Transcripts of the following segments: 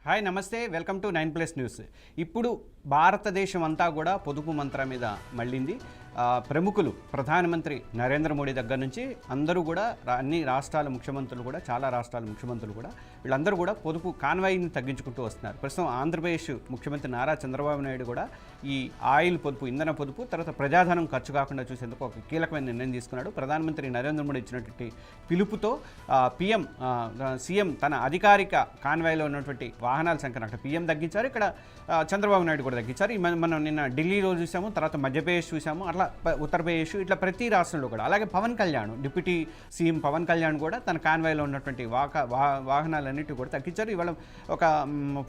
Hi నమస్తే, welcome to 9+ news. ఇప్పుడు భారతదేశం అంతా కూడా పొదుపు మంత్రం మీద మళ్ళింది. ప్రముఖులు ప్రధానమంత్రి నరేంద్ర మోడీ దగ్గర నుంచి అందరూ కూడా అన్ని రాష్ట్రాల ముఖ్యమంత్రులు కూడా చాలా రాష్ట్రాల ముఖ్యమంత్రులు కూడా వీళ్ళందరూ కూడా పొదుపు కాన్వాయిని తగ్గించుకుంటూ వస్తున్నారు. ప్రస్తుతం ఆంధ్రప్రదేశ్ ముఖ్యమంత్రి నారా చంద్రబాబు నాయుడు కూడా ఈ ఆయిల్ పొదుపు, ఇంధన పొదుపు, తర్వాత ప్రజాధనం ఖర్చు కాకుండా చూసేందుకు ఒక కీలకమైన నిర్ణయం తీసుకున్నాడు. ప్రధానమంత్రి నరేంద్ర మోడీ ఇచ్చినటువంటి పిలుపుతో సీఎం తన అధికారిక కాన్వాయిలో ఉన్నటువంటి వాహనాల సంఖ్యను అక్కడ పీఎం తగ్గించారు, ఇక్కడ చంద్రబాబు నాయుడు కూడా తగ్గించారు. మనం నిన్న ఢిల్లీలో చూసాము, తర్వాత మధ్యప్రదేశ్ చూసాము, అట్లా ఉత్తరప్రదేశ్, ఇట్లా ప్రతి రాష్ట్రంలో కూడా. అలాగే పవన్ కళ్యాణ్, డిప్యూటీ సీఎం పవన్ కళ్యాణ్ కూడా తన కాన్వాయిలో ఉన్నటువంటి వాహనాలన్నిటి కూడా తగ్గించారు. ఇవాళ ఒక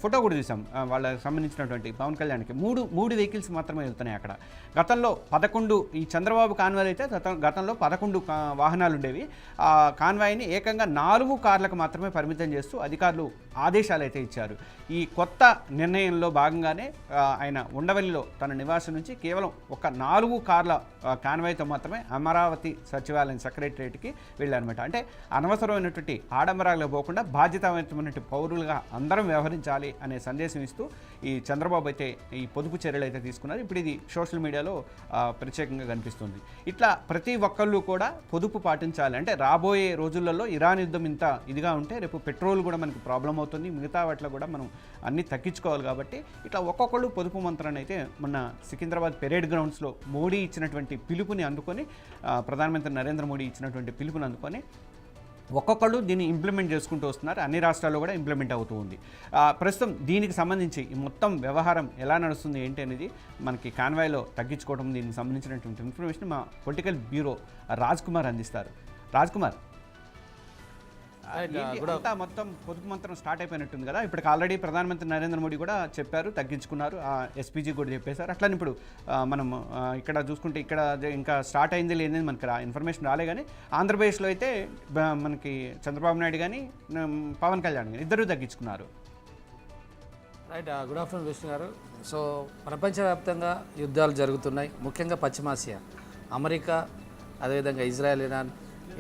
ఫోటో కూడా చూసాం వాళ్ళకి సంబంధించినటువంటి పవన్ కళ్యాణ్కి మూడు వెహికల్స్ మాత్రమే వెళ్తున్నాయి అక్కడ. గతంలో 11 ఈ చంద్రబాబు కాన్వాయ్ అయితే గతంలో 11 వాహనాలు ఉండేవి. ఆ కాన్వాయ్ని ఏకంగా 4 కార్లకు మాత్రమే పరిమితం చేస్తూ అధికారులు ఆదేశాలు అయితే ఇచ్చారు. ఈ కొత్త నిర్ణయంలో భాగంగానే ఆయన ఉండవల్లిలో తన నివాసం నుంచి కేవలం ఒక 4 కార్ల కాన్వాయ్తో మాత్రమే అమరావతి సచివాలయం సెక్రటరియట్కి వెళ్ళారనమాట. అంటే అనవసరమైనటువంటి ఆడంబరాలకు పోకుండా బాధ్యతాయుతమైనటువంటి పౌరులుగా అందరం వ్యవహరించాలి అనే సందేశం ఇస్తూ ఈ చంద్రబాబు అయితే ఈ పొదుపు చర్యలు అయితే తీసుకున్నారు. ఇప్పుడు ఇది సోషల్ మీడియాలో ప్రత్యేకంగా కనిపిస్తుంది. ఇట్లా ప్రతి ఒక్కళ్ళు కూడా పొదుపు పాటించాలి. అంటే రాబోయే రోజులలో ఇరాన్ యుద్ధం ఇంత ఇదిగా ఉంటే రేపు పెట్రోల్ కూడా మనకు ప్రాబ్లం అవుతుంది, మిగతా వాటిలో కూడా మనం అన్నీ తగ్గించుకోవాలి. కాబట్టి ఇట్లా ఒక్కొక్కళ్ళు పొదుపు మంత్రాన్ని అయితే మొన్న సికింద్రాబాద్ పెరేడ్ గ్రౌండ్స్లో మోడీ ఇచ్చినటువంటి పిలుపుని అందుకొని, ప్రధానమంత్రి నరేంద్ర మోడీ ఇచ్చినటువంటి పిలుపుని అందుకొని ఒక్కొక్కళ్ళు దీన్ని ఇంప్లిమెంట్ చేసుకుంటూ వస్తున్నారు. అన్ని రాష్ట్రాల్లో కూడా ఇంప్లిమెంట్ అవుతూ ఉంది. ప్రస్తుతం దీనికి సంబంధించి ఈ మొత్తం వ్యవహారం ఎలా నడుస్తుంది ఏంటి అనేది మనకి కాన్వాయ్లో తగ్గించుకోవడం, దీనికి సంబంధించినటువంటి ఇన్ఫర్మేషన్ మా పొలిటికల్ బ్యూరో రాజ్ కుమార్ అందిస్తారు. రాజ్ కుమార్, మొత్తం పొదుపు మంత్రం స్టార్ట్ అయిపోయినట్టుంది కదా. ఇప్పటికి ఆల్రెడీ ప్రధానమంత్రి నరేంద్ర మోడీ కూడా చెప్పారు, తగ్గించుకున్నారు, ఎస్పీజీ కూడా చెప్పేశారు. అట్లా ఇప్పుడు మనం ఇక్కడ చూసుకుంటే ఇక్కడ ఇంకా స్టార్ట్ అయింది లేదని మనకి ఇన్ఫర్మేషన్ రాలే. కానీ ఆంధ్రప్రదేశ్లో అయితే మనకి చంద్రబాబు నాయుడు కానీ పవన్ కళ్యాణ్ కానీ ఇద్దరూ తగ్గించుకున్నారు. రైట్, గుడ్ ఆఫ్టర్నూన్ విష్ణు గారు. సో ప్రపంచవ్యాప్తంగా యుద్ధాలు జరుగుతున్నాయి, ముఖ్యంగా పశ్చిమాసియా, అమెరికా, అదేవిధంగా ఇజ్రాయెల్, ఇరాన్,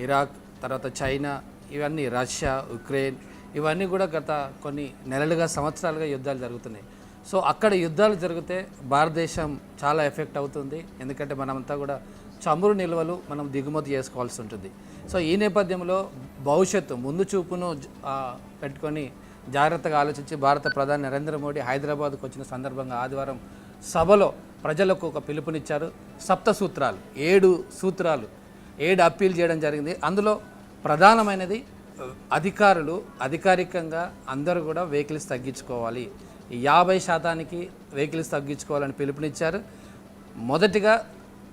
ఇరాక్, తర్వాత చైనా, ఇవన్నీ రష్యా, ఉక్రెయిన్, ఇవన్నీ కూడా గత కొన్ని నెలలుగా, సంవత్సరాలుగా యుద్ధాలు జరుగుతున్నాయి. సో అక్కడ యుద్ధాలు జరిగితే భారతదేశం చాలా ఎఫెక్ట్ అవుతుంది. ఎందుకంటే మనమంతా కూడా చమురు నిల్వలు మనం దిగుమతి చేసుకోవాల్సి ఉంటుంది. సో ఈ నేపథ్యంలో భవిష్యత్తు ముందు చూపును పెట్టుకొని జాగ్రత్తగా ఆలోచించి భారత ప్రధాని నరేంద్ర మోడీ హైదరాబాద్కు వచ్చిన సందర్భంగా ఆదివారం సభలో ప్రజలకు ఒక పిలుపునిచ్చారు. 7 సూత్రాలు, 7 సూత్రాలు, 7 అప్పీల్ చేయడం జరిగింది. అందులో ప్రధానమైనది అధికారులు అధికారికంగా అందరూ కూడా వెహికల్స్ తగ్గించుకోవాలి, 50% వెహికల్స్ తగ్గించుకోవాలని పిలుపునిచ్చారు. మొదటిగా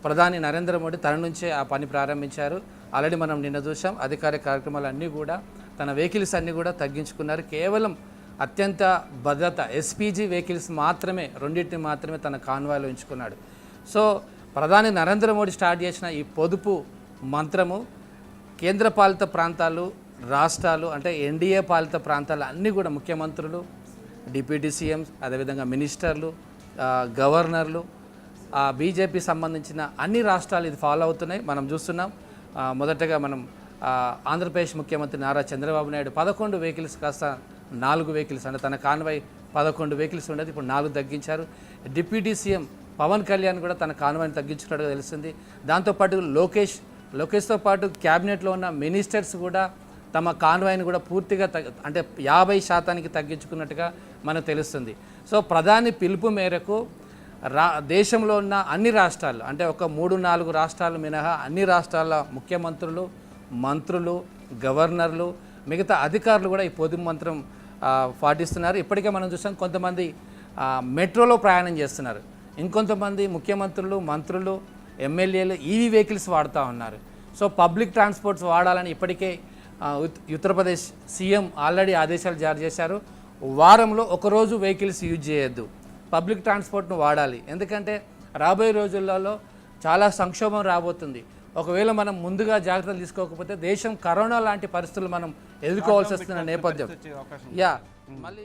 ప్రధాని నరేంద్ర మోడీ తన నుంచే ఆ పని ప్రారంభించారు. ఆల్రెడీ మనం నిన్న చూసాం, అధికారిక కార్యక్రమాలు అన్నీ కూడా తన వెహికల్స్ అన్నీ కూడా తగ్గించుకున్నారు. కేవలం అత్యంత భద్రత ఎస్పీజీ వెహికల్స్ మాత్రమే, 2 మాత్రమే తన కాన్వాయ్లో ఉంచుకున్నాడు. సో ప్రధాని నరేంద్ర మోడీ స్టార్ట్ చేసిన ఈ పొదుపు మంత్రము కేంద్రపాలిత ప్రాంతాలు, రాష్ట్రాలు, అంటే ఎన్డీఏ పాలిత ప్రాంతాలు అన్నీ కూడా ముఖ్యమంత్రులు, డిప్యూటీ సీఎంస్, అదేవిధంగా మినిస్టర్లు, గవర్నర్లు, బీజేపీ సంబంధించిన అన్ని రాష్ట్రాలు ఇది ఫాలో అవుతున్నాయి. మనం చూస్తున్నాం. మొదటగా మనం ఆంధ్రప్రదేశ్ ముఖ్యమంత్రి నారా చంద్రబాబు నాయుడు 11 వెహికల్స్ కాస్త 4 వెహికల్స్, అంటే తన కాన్వాయ్ 11 వెహికల్స్ ఉండేది, ఇప్పుడు 4 తగ్గించారు. డిప్యూటీ సీఎం పవన్ కళ్యాణ్ కూడా తన కాన్వాయ్ని తగ్గించుకున్నట్టుగా తెలిసింది. దాంతోపాటు లోకేష్తో పాటు క్యాబినెట్లో ఉన్న మినిస్టర్స్ కూడా తమ కాన్వాయ్ని కూడా పూర్తిగా అంటే 50% తగ్గించుకున్నట్టుగా మనకు తెలుస్తుంది. సో ప్రధాని పిలుపు మేరకు దేశంలో ఉన్న అన్ని రాష్ట్రాలు, అంటే ఒక 3-4 రాష్ట్రాలు మినహా అన్ని రాష్ట్రాల ముఖ్యమంత్రులు, మంత్రులు, గవర్నర్లు, మిగతా అధికారులు కూడా ఈ పొదుపు మంత్రం పాటిస్తున్నారు. ఇప్పటికే మనం చూసాం, కొంతమంది మెట్రోలో ప్రయాణం చేస్తున్నారు, ఇంకొంతమంది ముఖ్యమంత్రులు, మంత్రులు, ఎమ్మెల్యేలు ఈవీ వెహికల్స్ వాడుతూ ఉన్నారు. సో పబ్లిక్ ట్రాన్స్పోర్ట్స్ వాడాలని ఇప్పటికే ఉత్తరప్రదేశ్ సీఎం ఆల్రెడీ ఆదేశాలు జారీ చేశారు. వారంలో ఒకరోజు వెహికల్స్ యూజ్ చేయొద్దు, పబ్లిక్ ట్రాన్స్పోర్ట్ను వాడాలి. ఎందుకంటే రాబోయే రోజులలో చాలా సంక్షోభం రాబోతుంది. ఒకవేళ మనం ముందుగా జాగ్రత్తలు తీసుకోకపోతే దేశం కరోనా లాంటి పరిస్థితులు మనం ఎదుర్కోవాల్సి వస్తున్న నేపథ్యం. మళ్ళీ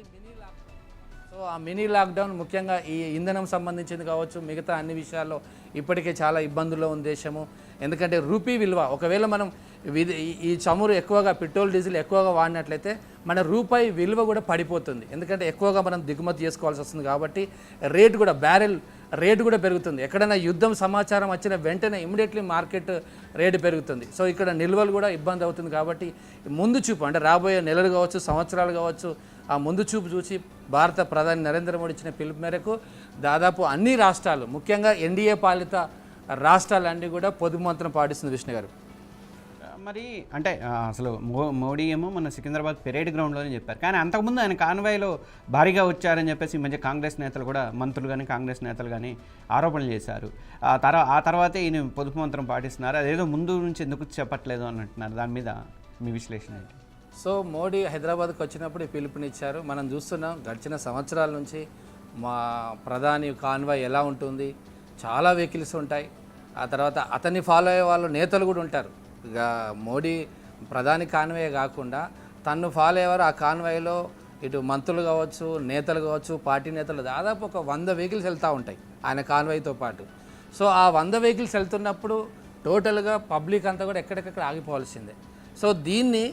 సో ఆ మినీ లాక్డౌన్ ముఖ్యంగా ఈ ఇంధనం సంబంధించింది కావచ్చు, మిగతా అన్ని విషయాల్లో ఇప్పటికే చాలా ఇబ్బందుల్లో ఉంది దేశము. ఎందుకంటే రూపీ విలువ ఒకవేళ మనం ఈ చమురు ఎక్కువగా పెట్రోల్ డీజిల్ ఎక్కువగా వాడినట్లయితే మన రూపాయి విలువ కూడా పడిపోతుంది. ఎందుకంటే ఎక్కువగా మనం దిగుమతి చేసుకోవాల్సి వస్తుంది కాబట్టి రేటు కూడా బ్యారెల్ రేటు కూడా పెరుగుతుంది. ఎక్కడైనా యుద్ధం సమాచారం వచ్చిన వెంటనే ఇమ్మీడియట్లీ మార్కెట్ రేటు పెరుగుతుంది. సో ఇక్కడ నిల్వలు కూడా ఇబ్బంది అవుతుంది. కాబట్టి ముందు చూపు అంటే రాబోయే నెలలు కావచ్చు, సంవత్సరాలు కావచ్చు, ఆ ముందు చూపు చూసి భారత ప్రధాని నరేంద్ర మోడీ ఇచ్చిన పిలుపు మేరకు దాదాపు అన్ని రాష్ట్రాలు, ముఖ్యంగా ఎన్డీఏ పాలిత రాష్ట్రాలన్నీ కూడా పొదుపు మంత్రం పాటిస్తుంది. విష్ణు గారు మరి అంటే అసలు మోడీ ఏమో మన సికింద్రాబాద్ పెరేడ్ గ్రౌండ్లోనే చెప్పారు, కానీ అంతకుముందు ఆయన కాన్వాయ్లో భారీగా వచ్చారని చెప్పేసి ఈ మధ్య కాంగ్రెస్ నేతలు కూడా, మంత్రులు కానీ కాంగ్రెస్ నేతలు కానీ ఆరోపణలు చేశారు. ఆ తర్వాతే ఈయన పొదుపు మంత్రం పాటిస్తున్నారు, అదేదో ముందు నుంచి ఎందుకు చెప్పట్లేదు అని అంటున్నారు. దాని మీద మీ విశ్లేషణ ఏంటి? సో మోడీ హైదరాబాద్కి వచ్చినప్పుడు పిలుపునిచ్చారు. మనం చూస్తున్నాం గడిచిన సంవత్సరాల నుంచి మా ప్రధాని కాన్వాయ్ ఎలా ఉంటుంది, చాలా వెహికల్స్ ఉంటాయి. ఆ తర్వాత అతన్ని ఫాలో అయ్యే వాళ్ళు నేతలు కూడా ఉంటారు. ఇక మోడీ ప్రధాని కాన్వాయ్ కాకుండా తన్ను ఫాలో అయ్యేవారు ఆ కాన్వాయ్లో ఇటు మంత్రులు కావచ్చు, నేతలు కావచ్చు, పార్టీ నేతలు దాదాపు ఒక 100 వెహికల్స్ వెళ్తూ ఉంటాయి ఆయన కాన్వాయ్తో పాటు. సో ఆ 100 వెహికల్స్ వెళ్తున్నప్పుడు టోటల్గా పబ్లిక్ అంతా కూడా ఎక్కడికక్కడ ఆగిపోవాల్సిందే. సో దీన్ని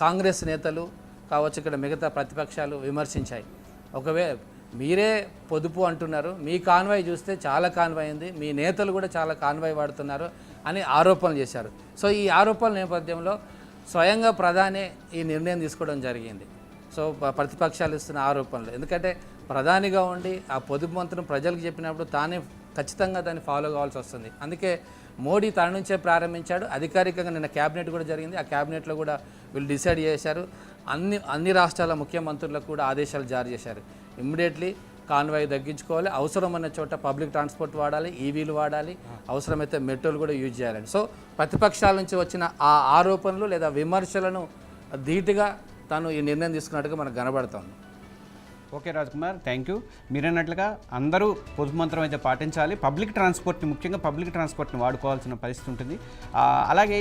కాంగ్రెస్ నేతలు కావచ్చు, ఇక్కడ మిగతా ప్రతిపక్షాలు విమర్శించాయి. ఒకవేళ మీరే పొదుపు అంటున్నారు, మీ కాన్వాయ్ చూస్తే చాలా కాన్వాయ్ ఉంది, మీ నేతలు కూడా చాలా కాన్వాయ్ వాడుతున్నారు అని ఆరోపణలు చేశారు. సో ఈ ఆరోపణల నేపథ్యంలో స్వయంగా ప్రధాని ఈ నిర్ణయం తీసుకోవడం జరిగింది. సో ప్రతిపక్షాలు ఇస్తున్న ఆరోపణలు, ఎందుకంటే ప్రధానిగా ఉండి ఆ పొదుపు మంత్రం ప్రజలకు చెప్పినప్పుడు తానే ఖచ్చితంగా దాన్ని ఫాలో కావాల్సి వస్తుంది. అందుకే మోడీ తన నుంచే ప్రారంభించాడు. అధికారికంగా నిన్న క్యాబినెట్ కూడా జరిగింది. ఆ క్యాబినెట్లో కూడా వీళ్ళు డిసైడ్ చేశారు. అన్ని రాష్ట్రాల ముఖ్యమంత్రులకు కూడా ఆదేశాలు జారీ చేశారు. ఇమ్మీడియట్లీ కాన్వాయ్ తగ్గించుకోవాలి, అవసరమైన చోట పబ్లిక్ ట్రాన్స్పోర్ట్ వాడాలి, ఈవీలు వాడాలి, అవసరమైతే మెట్రోలు కూడా యూజ్ చేయాలని. సో ప్రతిపక్షాల నుంచి వచ్చిన ఆ ఆరోపణలు లేదా విమర్శలను ధీటుగా తాను ఈ నిర్ణయం తీసుకున్నట్టుగా మనకు కనబడుతోంది. Okay Rajkumar, thank you. మీరన్నట్లుగా అందరూ పొదుపు మంత్రం అయితే పాటించాలి. పబ్లిక్ ట్రాన్స్పోర్ట్ని, ముఖ్యంగా పబ్లిక్ ట్రాన్స్పోర్ట్ని వాడుకోవాల్సిన పరిస్థితి ఉంటుంది. అలాగే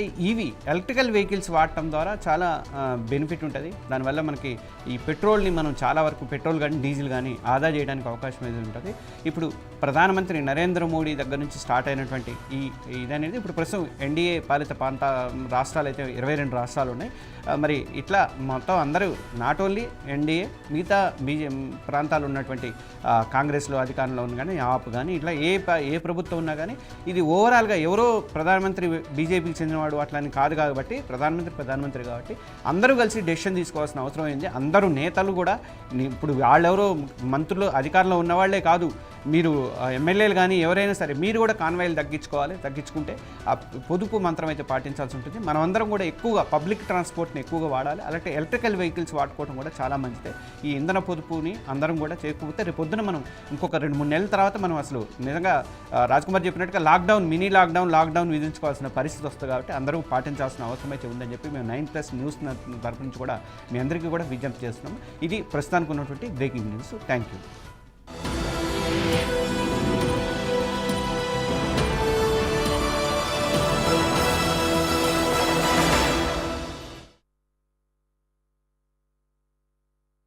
ఎలక్ట్రికల్ వెహికల్స్ వాడటం ద్వారా చాలా బెనిఫిట్ ఉంటుంది. దానివల్ల మనకి ఈ పెట్రోల్ని మనం చాలా వరకు పెట్రోల్ కానీ డీజిల్ కానీ ఆదా చేయడానికి అవకాశం అయితే ఉంటుంది. ఇప్పుడు ప్రధానమంత్రి నరేంద్ర మోడీ దగ్గర నుంచి స్టార్ట్ అయినటువంటి ఇదనేది ఇప్పుడు ప్రస్తుతం ఎన్డీఏ పాలిత రాష్ట్రాలు అయితే 22 రాష్ట్రాలు ఉన్నాయి. మరి ఇట్లా మొత్తం అందరూ నాట్ ఓన్లీ ఎన్డీఏ, మిగతా ప్రాంతాలు ఉన్నటువంటి కాంగ్రెస్లో అధికారంలో ఉన్న కానీ ఆప్ కానీ ఇట్లా ఏ ప్రభుత్వం ఉన్నా కానీ ఇది ఓవరాల్గా ఎవరో ప్రధానమంత్రి బీజేపీకి చెందినవాడు అట్లా అని కాదు. కాబట్టి ప్రధానమంత్రి కాబట్టి అందరూ కలిసి డెసిషన్ తీసుకోవాల్సిన అవసరం అయింది. అందరూ నేతలు కూడా, ఇప్పుడు వాళ్ళెవరో మంత్రులు అధికారంలో ఉన్నవాళ్లే కాదు, మీరు ఎమ్మెల్యేలు కానీ ఎవరైనా సరే మీరు కూడా కాన్వాయ్లు తగ్గించుకుంటే ఆ పొదుపు మంత్రం అయితే పాటించాల్సి ఉంటుంది. మనమందరం కూడా ఎక్కువగా పబ్లిక్ ట్రాన్స్పోర్ట్ని ఎక్కువగా వాడాలి. అలాగే ఎలక్ట్రికల్ వెహికల్స్ వాడుకోవడం కూడా చాలా మంచిదే. ఈ ఇంధన పొదుపుని అందరం కూడా చేయకపోతే రేపు పొద్దున మనం ఇంకొక 2-3 నెలల తర్వాత మనం అసలు నిజంగా రాజ్కుమార్ చెప్పినట్టుగా మినీ లాక్డౌన్ విధించుకోవాల్సిన పరిస్థితి వస్తుంది. కాబట్టి అందరూ పాటించాల్సిన అవసరం అయితే ఉందని చెప్పి మేము 9+ న్యూస్ తరపు నుంచి కూడా మీ అందరికీ కూడా విజ్ఞప్తి చేస్తున్నాం. ఇది ప్రస్తుతానికి ఉన్నటువంటి బ్రేకింగ్ న్యూస్. Thank you.